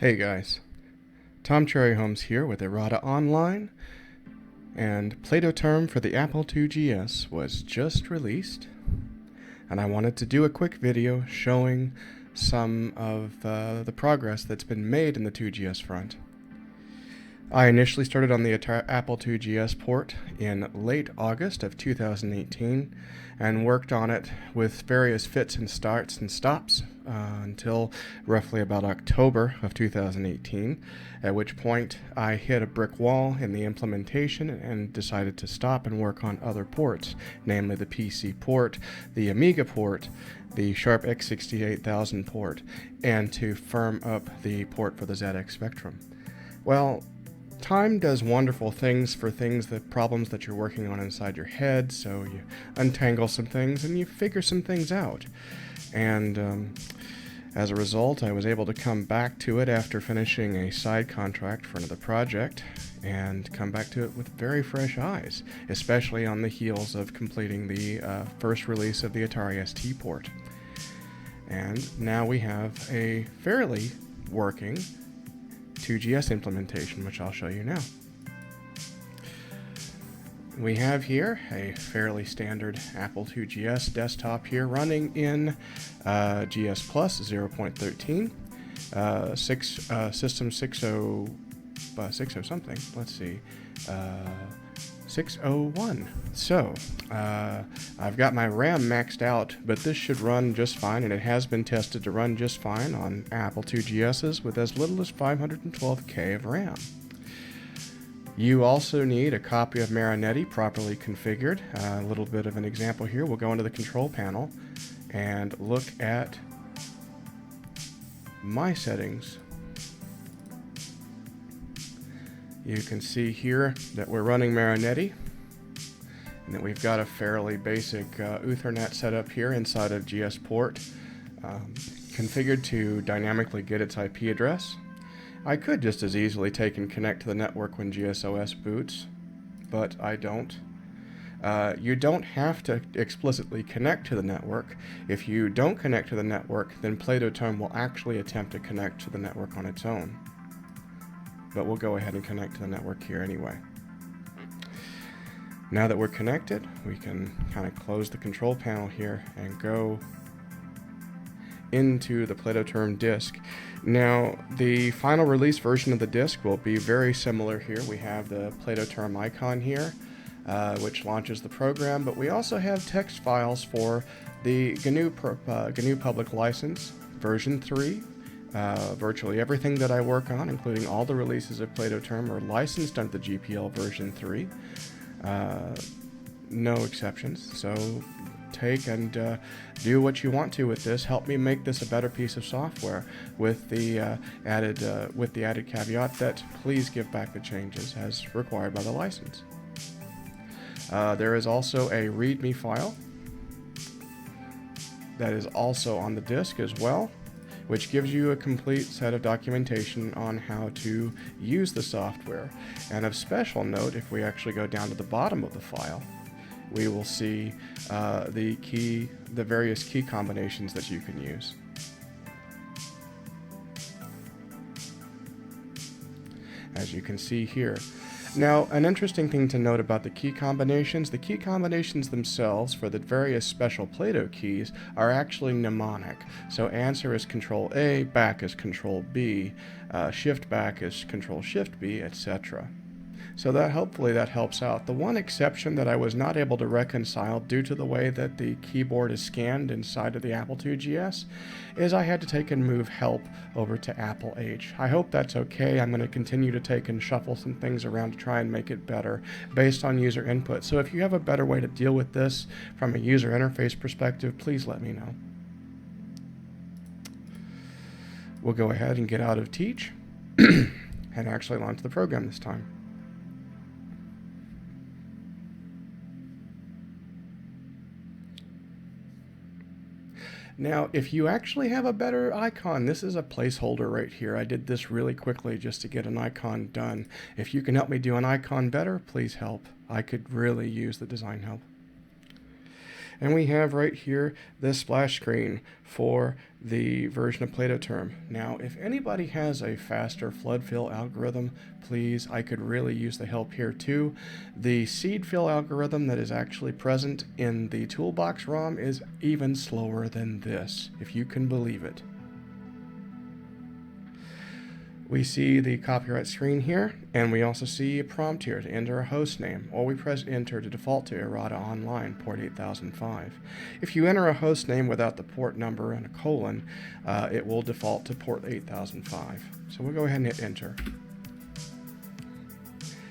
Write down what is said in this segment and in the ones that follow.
Hey guys, Tom Cherryholmes here with IRATA.ONLINE, and PLATOTERM for the Apple IIgs was just released, and I wanted to do a quick video showing some of the progress that's been made in the IIgs front. I initially started on the Apple IIgs port in late August of 2018 and worked on it with various fits and starts and stops until roughly about October of 2018, at which point I hit a brick wall in the implementation and decided to stop and work on other ports, namely the PC port, the Amiga port, the Sharp X68000 port, and to firm up the port for the ZX Spectrum. Well, time does wonderful things for problems that you're working on inside your head, so you untangle some things and you figure some things out. And as a result, I was able to come back to it after finishing a side contract for another project and come back to it with very fresh eyes, especially on the heels of completing the first release of the Atari ST port. And now we have a fairly working IIgs implementation, which I'll show you now. We have here a fairly standard Apple IIgs desktop here running in GS Plus 0.13, System 60 something. Let's see, 601. So I've got my RAM maxed out, but this should run just fine, and it has been tested to run just fine on Apple IIgs with as little as 512K of RAM. You also need a copy of Marinetti properly configured. A little bit of an example here. We'll go into the control panel and look at my settings. You can see here that we're running Marinetti, and that we've got a fairly basic Ethernet setup here inside of GS port, configured to dynamically get its IP address. I could just as easily take and connect to the network when GSOS boots, but I don't. You don't have to explicitly connect to the network. If you don't connect to the network, then PLATOTERM will actually attempt to connect to the network on its own. But we'll go ahead and connect to the network here anyway. Now that we're connected, we can kind of close the control panel here and go into the PLATOTERM disk. Now, the final release version of the disk will be very similar here. We have the PLATOTERM icon here, which launches the program, but we also have text files for the GNU public license version 3. Virtually everything that I work on, including all the releases of PLATOTERM, are licensed under the GPL version 3. No exceptions. So take and do what you want to with this. Help me make this a better piece of software with the added caveat that please give back the changes as required by the license. There is also a README file that is also on the disk as well, which gives you a complete set of documentation on how to use the software. And of special note, if we actually go down to the bottom of the file, we will see the various key combinations that you can use. As you can see here. Now, an interesting thing to note about the key combinations themselves for the various special Plato keys are actually mnemonic. So answer is Control A, back is Control B, shift back is Control Shift B, etc. So hopefully that helps out. The one exception that I was not able to reconcile due to the way that the keyboard is scanned inside of the Apple IIgs is I had to take and move help over to Apple H. I hope that's okay. I'm going to continue to take and shuffle some things around to try and make it better based on user input. So if you have a better way to deal with this from a user interface perspective, please let me know. We'll go ahead and get out of Teach and actually launch the program this time. Now, if you actually have a better icon, this is a placeholder right here. I did this really quickly just to get an icon done. If you can help me do an icon better, please help. I could really use the design help. And we have right here this splash screen for the version of PLATOTERM. Now, if anybody has a faster flood fill algorithm, please, I could really use the help here too. The seed fill algorithm that is actually present in the toolbox ROM is even slower than this, if you can believe it. We see the copyright screen here, and we also see a prompt here to enter a host name, or we press enter to default to IRATA.ONLINE, port 8005. If you enter a host name without the port number and a colon, it will default to port 8005. So we'll go ahead and hit enter.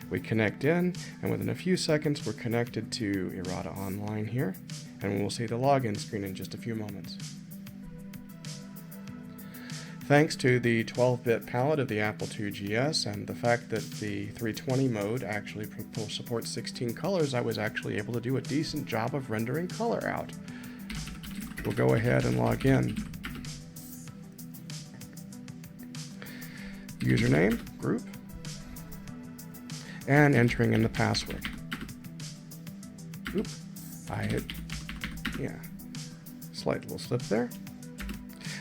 We connect in, and within a few seconds we're connected to IRATA.ONLINE here, and we'll see the login screen in just a few moments. Thanks to the 12-bit palette of the Apple IIgs and the fact that the 320 mode actually supports 16 colors, I was actually able to do a decent job of rendering color out. We'll go ahead and log in. Username, group, and entering in the password. Oop, I hit, slight little slip there.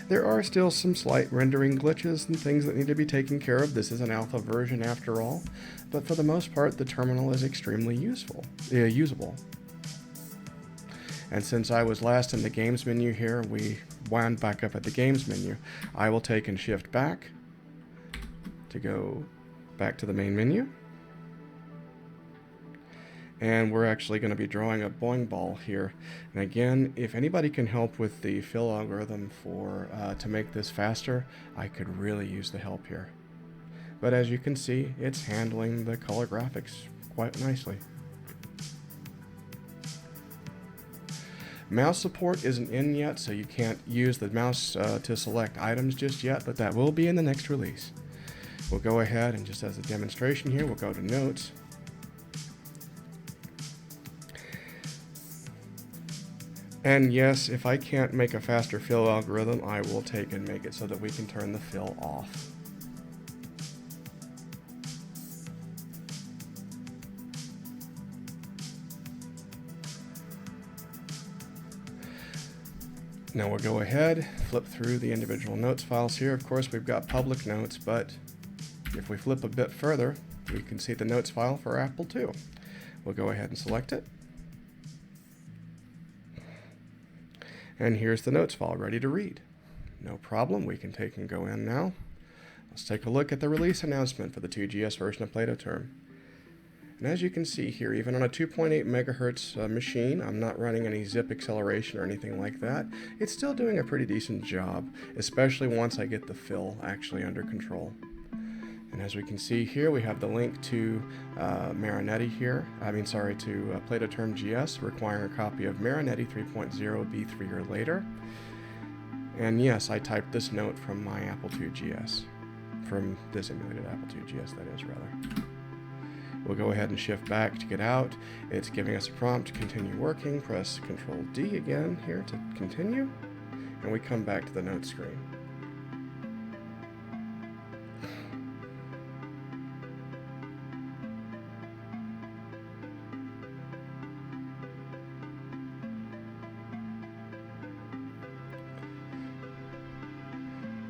There are still some slight rendering glitches and things that need to be taken care of. This is an alpha version after all, but for the most part the terminal is extremely usable. And since I was last in the games menu here, we wound back up at the games menu. I will take and shift back to go back to the main menu. And we're actually going to be drawing a boing ball here. And again, if anybody can help with the fill algorithm for to make this faster, I could really use the help here. But as you can see, it's handling the color graphics quite nicely. Mouse support isn't in yet, so you can't use the mouse to select items just yet, but that will be in the next release. We'll go ahead and just as a demonstration here, we'll go to Notes. And yes, if I can't make a faster fill algorithm, I will take and make it so that we can turn the fill off. Now we'll go ahead, flip through the individual notes files here. Of course, we've got public notes, but if we flip a bit further, we can see the notes file for Apple II. We'll go ahead and select it. And here's the notes file ready to read. No problem, we can take and go in now. Let's take a look at the release announcement for the IIgs version of PLATOTERM. And as you can see here, even on a 2.8 megahertz machine, I'm not running any zip acceleration or anything like that. It's still doing a pretty decent job, especially once I get the fill actually under control. And as we can see here, we have the link to Marinetti here, to PLATOTERM GS, requiring a copy of Marinetti 3.0 B3 or later. And yes, I typed this note from my Apple IIgs, from this emulated Apple IIgs, that is, rather. We'll go ahead and shift back to get out. It's giving us a prompt to continue working. Press Control D again here to continue, and we come back to the note screen.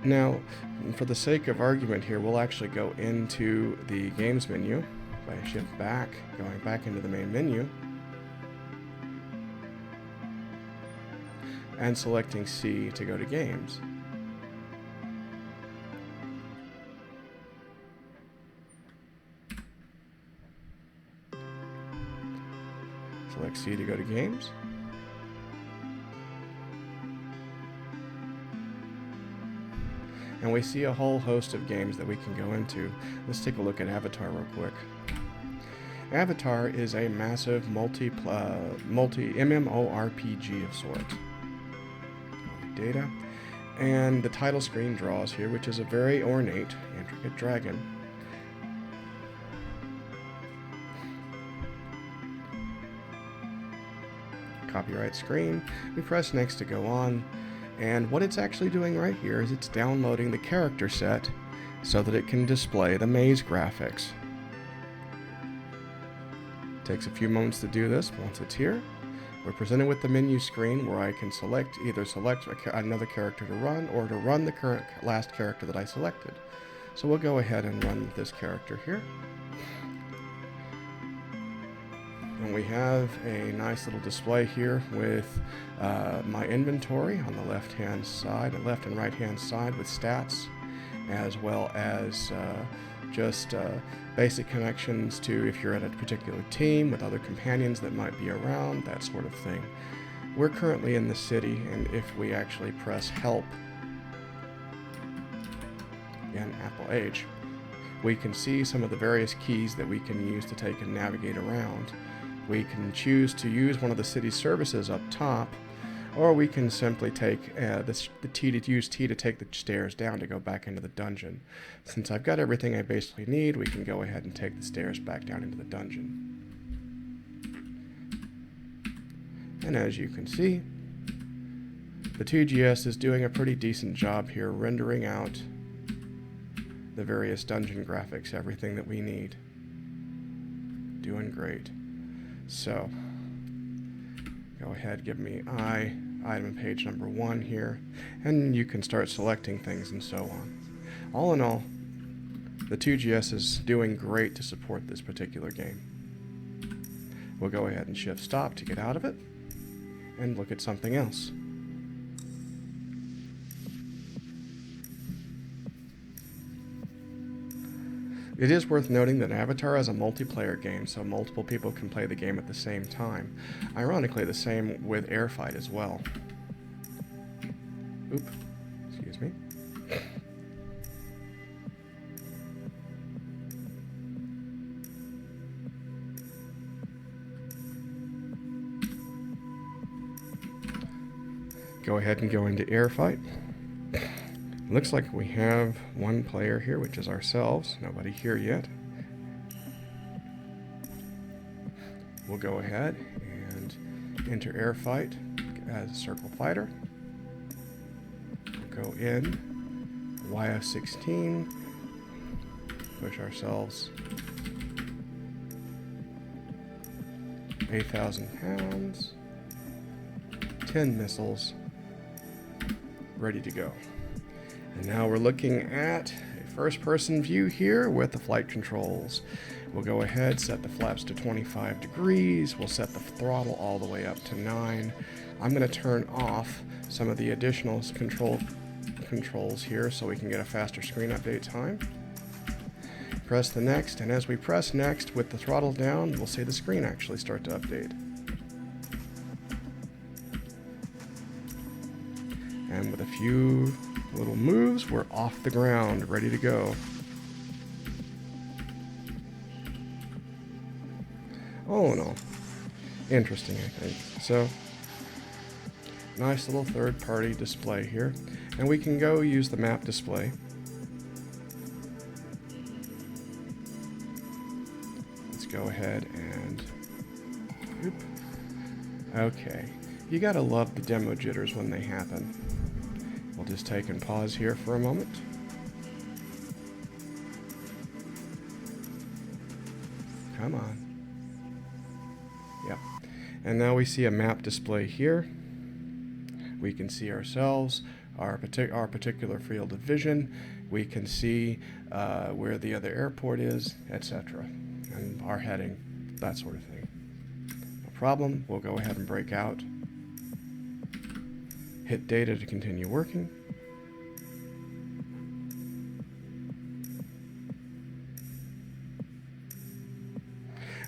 Now, for the sake of argument here, we'll actually go into the games menu by shift back, going back into the main menu, and selecting C to go to games. Select C to go to games. And we see a whole host of games that we can go into. Let's take a look at Avatar real quick. Avatar is a massive multi MMORPG of sorts. Data. And the title screen draws here, which is a very ornate, intricate dragon. Copyright screen. We press next to go on. And what it's actually doing right here is it's downloading the character set so that it can display the maze graphics. It takes a few moments to do this. Once it's here, We're presented with the menu screen where I can either select another character to run or to run the last character that I selected. So we'll go ahead and run this character here. And we have a nice little display here with my inventory on the left and right hand side with stats, as well as just basic connections to if you're at a particular team with other companions that might be around, that sort of thing. We're currently in the city, and if we actually press help in Apple IIgs, we can see some of the various keys that we can use to take and navigate around. We can choose to use one of the city's services up top, or we can simply take use T to take the stairs down to go back into the dungeon. Since I've got everything I basically need, we can go ahead and take the stairs back down into the dungeon. And as you can see, the IIgs is doing a pretty decent job here rendering out the various dungeon graphics, everything that we need. Doing great. So, go ahead, give me item page number 1 here, and you can start selecting things and so on. All in all, the IIgs is doing great to support this particular game. We'll go ahead and shift stop to get out of it and look at something else. It is worth noting that Avatar is a multiplayer game, so multiple people can play the game at the same time. Ironically, the same with Airfight as well. Oop, excuse me. Go ahead and go into Airfight. Looks like we have one player here, which is ourselves. Nobody here yet. We'll go ahead and enter Airfight as a circle fighter. We'll go in, YF16, push ourselves 8,000 pounds, 10 missiles, ready to go. And now we're looking at a first-person view here with the flight controls. We'll go ahead, set the flaps to 25 degrees. We'll set the throttle all the way up to 9. I'm going to turn off some of the additional controls here so we can get a faster screen update time. Press the next, and as we press next with the throttle down, we'll see the screen actually start to update. And with a few little moves, we're off the ground, ready to go. All in all, interesting, I think. So, nice little third-party display here. And we can go use the map display. Let's go ahead and... Oop. Okay. You gotta love the demo jitters when they happen. We'll just take and pause here for a moment. Come on. Yep. And now we see a map display here. We can see ourselves, our particular field of vision. We can see where the other airport is, etc. And our heading, that sort of thing. No problem. We'll go ahead and break out. Hit data to continue working.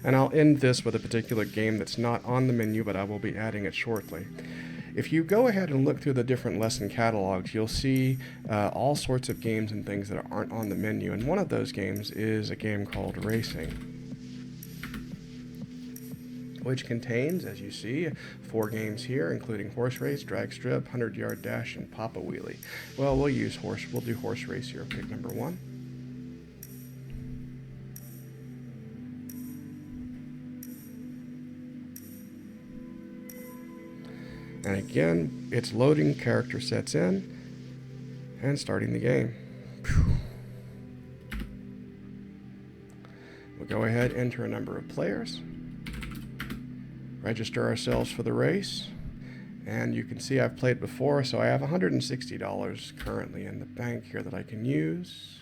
And I'll end this with a particular game that's not on the menu, but I will be adding it shortly. If you go ahead and look through the different lesson catalogs, you'll see all sorts of games and things that aren't on the menu. And one of those games is a game called Racing, which contains, as you see, 4 games here, including Horse Race, Drag Strip, 100-Yard Dash, and Papa Wheelie. Well, we'll do Horse Race here, pick number 1. And again, it's loading, character sets in, and starting the game. Whew. We'll go ahead, enter a number of players. register ourselves for the race. And you can see I've played before, so I have $160 currently in the bank here that I can use.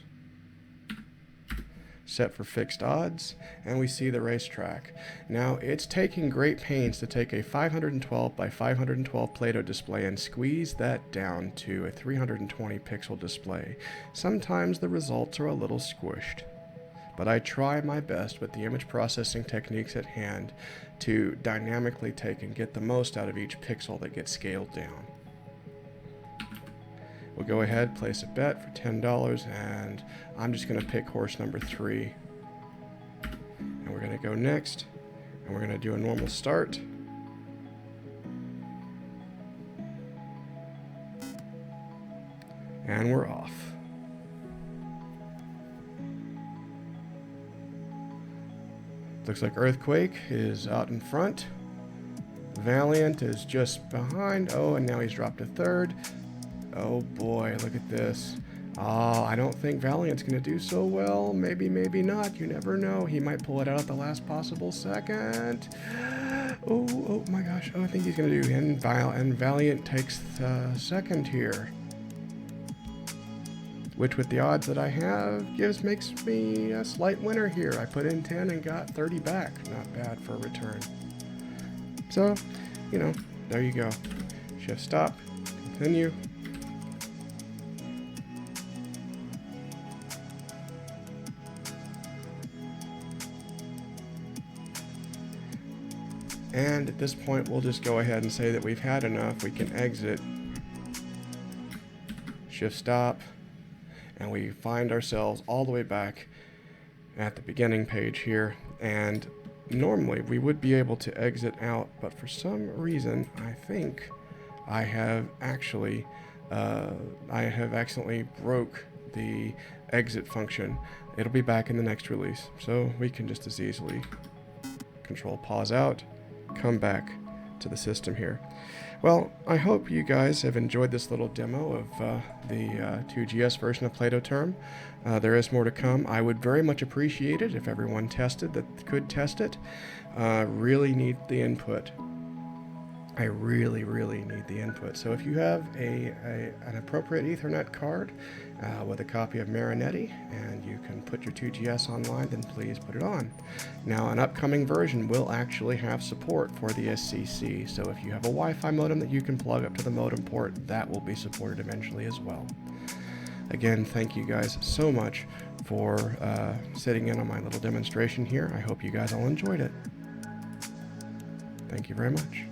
Set for fixed odds, and we see the racetrack. Now, it's taking great pains to take a 512 by 512 Plato display and squeeze that down to a 320 pixel display. Sometimes the results are a little squished, but I try my best with the image processing techniques at hand to dynamically take and get the most out of each pixel that gets scaled down. We'll go ahead, place a bet for $10, and I'm just going to pick horse number 3. And we're going to go next, and we're going to do a normal start. And we're off. Looks like Earthquake is out in front. Valiant is just behind. Oh, and now he's dropped a third. Oh boy, look at this. Oh, I don't think Valiant's going to do so well. Maybe, maybe not. You never know. He might pull it out at the last possible second. Oh my gosh. Oh, I think he's going to do. And Valiant takes second here. Which, with the odds that I have, makes me a slight winner here. I put in 10 and got 30 back. Not bad for a return. So, you know, there you go. Shift stop. Continue. And at this point, we'll just go ahead and say that we've had enough. We can exit. Shift stop. And we find ourselves all the way back at the beginning page here. And normally we would be able to exit out, but for some reason, I think I have actually, accidentally broke the exit function. It'll be back in the next release. So we can just as easily control pause out, come back to the system here. Well, I hope you guys have enjoyed this little demo of the 2GS version of PLATOTERM. There is more to come. I would very much appreciate it if everyone tested that could test it. Really need the input. I really need the input. So if you have an appropriate Ethernet card with a copy of Marinetti and you can put your 2GS online, then please put it on. Now, an upcoming version will actually have support for the SCC. So if you have a Wi-Fi modem that you can plug up to the modem port, that will be supported eventually as well. Again, thank you guys so much for sitting in on my little demonstration here. I hope you guys all enjoyed it. Thank you very much.